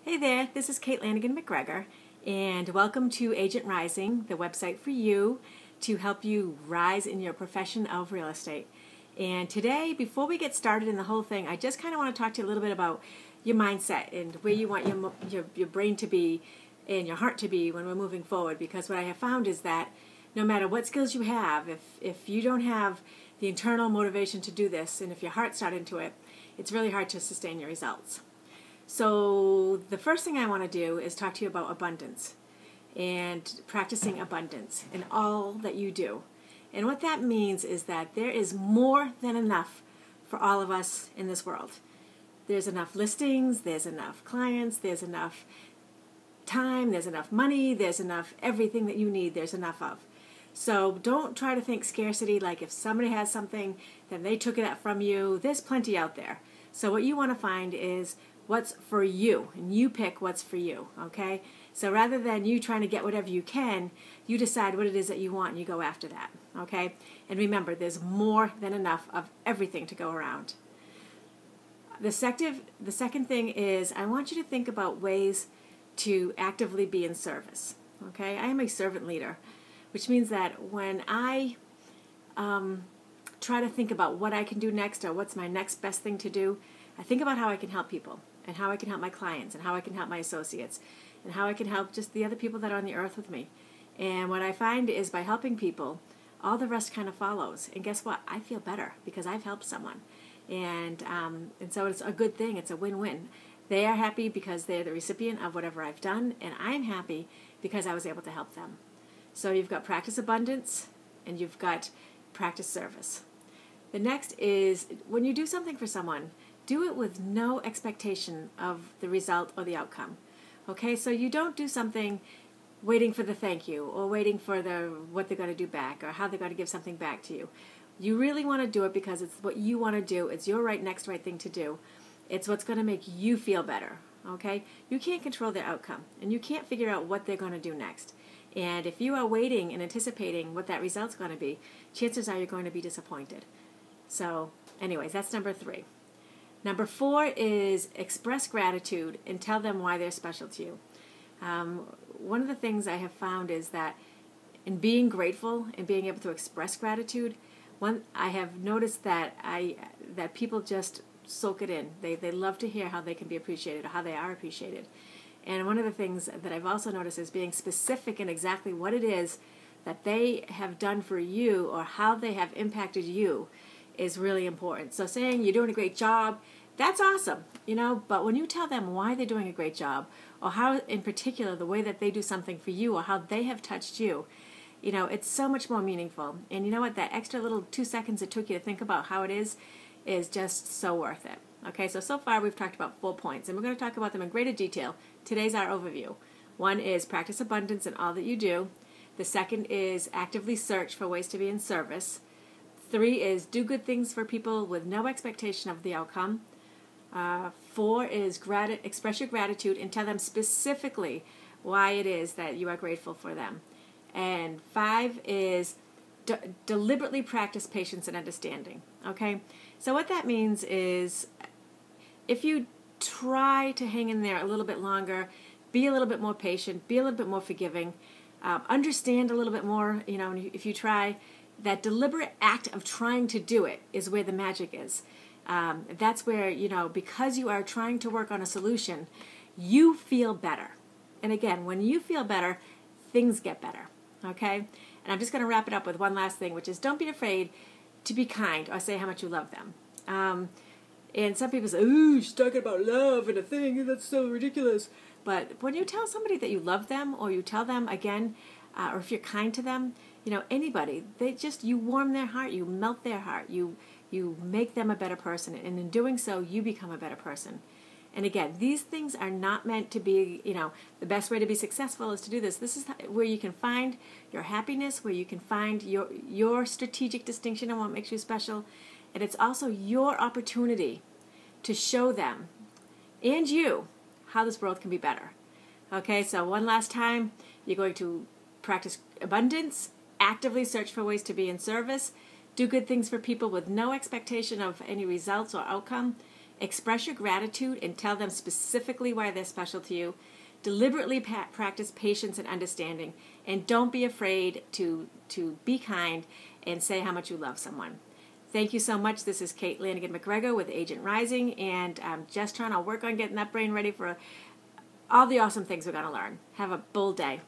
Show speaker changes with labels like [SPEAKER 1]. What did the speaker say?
[SPEAKER 1] Hey there, this is Lanagan MacGregor, and welcome to Agent Rising, the website for you to help you rise in your profession of real estate. And today, before we get started in the whole thing, I just kind of want to talk to you a little bit about your mindset and where you want your brain to be and your heart to be when we're moving forward. Because what I have found is that no matter what skills you have, if you don't have the internal motivation to do this, and if your heart's not into it, it's really hard to sustain your results. So the first thing I want to do is talk to you about abundance and practicing abundance in all that you do. And what that means is that there is more than enough for all of us in this world. There's enough listings, there's enough clients, there's enough time, there's enough money, there's enough everything that you need, there's enough of. So don't try to think scarcity, like if somebody has something, then they took it from you. There's plenty out there. So what you want to find is what's for you, and you pick what's for you, okay? So rather than you trying to get whatever you can, you decide what it is that you want and you go after that, okay? And remember, there's more than enough of everything to go around. The second thing is I want you to think about ways to actively be in service, okay? I am a servant leader, which means that when I try to think about what I can do next or what's my next best thing to do, I think about how I can help people and how I can help my clients and how I can help my associates and how I can help just the other people that are on the earth with me. And what I find is by helping people, all the rest kind of follows. And guess what? I feel better because I've helped someone. And so it's a good thing. It's a win-win. They are happy because they're the recipient of whatever I've done, and I'm happy because I was able to help them. So you've got practice abundance and you've got practice service. The next is when you do something for someone, do it with no expectation of the result or the outcome. Okay, so you don't do something waiting for the thank you or waiting for what they're going to do back or how they're going to give something back to you. You really want to do it because it's what you want to do. It's your next right thing to do. It's what's going to make you feel better. Okay, you can't control their outcome and you can't figure out what they're going to do next. And if you are waiting and anticipating what that result's going to be, chances are you're going to be disappointed. So anyways, that's number 3. Number 4 is express gratitude and tell them why they're special to you. One of the things I have found is that in being grateful and being able to express gratitude, I have noticed that that people just soak it in. They love to hear how they can be appreciated or how they are appreciated. And one of the things that I've also noticed is being specific in exactly what it is that they have done for you or how they have impacted you is really important. So saying you're doing a great job, that's awesome, but when you tell them why they're doing a great job or how in particular the way that they do something for you or how they have touched you, it's so much more meaningful. And you know what, that extra little 2 seconds it took you to think about how it is just so worth it. Okay, so far we've talked about 4 points and we're going to talk about them in greater detail. Today's our overview. 1 is practice abundance in all that you do. The second is actively search for ways to be in service. 3 is do good things for people with no expectation of the outcome. 4 is express your gratitude and tell them specifically why it is that you are grateful for them. And 5 is deliberately practice patience and understanding. Okay? So what that means is if you try to hang in there a little bit longer, be a little bit more patient, be a little bit more forgiving, understand a little bit more, if you try, that deliberate act of trying to do it is where the magic is. That's where, because you are trying to work on a solution, you feel better. And again, when you feel better, things get better. Okay? And I'm just going to wrap it up with one last thing, which is don't be afraid to be kind or say how much you love them. And some people say, "Ooh, she's talking about love and a thing, that's so ridiculous." But when you tell somebody that you love them or you tell them again, or if you're kind to them, anybody, you warm their heart, you melt their heart, you make them a better person, and in doing so, you become a better person. And again, these things are not meant to be, the best way to be successful is to do this. This is where you can find your happiness, where you can find your strategic distinction and what makes you special. And it's also your opportunity to show them and you how this world can be better. Okay, so one last time, you're going to practice abundance, actively search for ways to be in service, do good things for people with no expectation of any results or outcome, Express your gratitude and tell them specifically why they're special to you. Deliberately practice patience and understanding, and don't be afraid to be kind and say how much you love someone. Thank you so much. This is Kate Lanagan MacGregor with Agent Rising, and I'm just trying to work on getting that brain ready for all the awesome things we're going to learn. Have a bold day.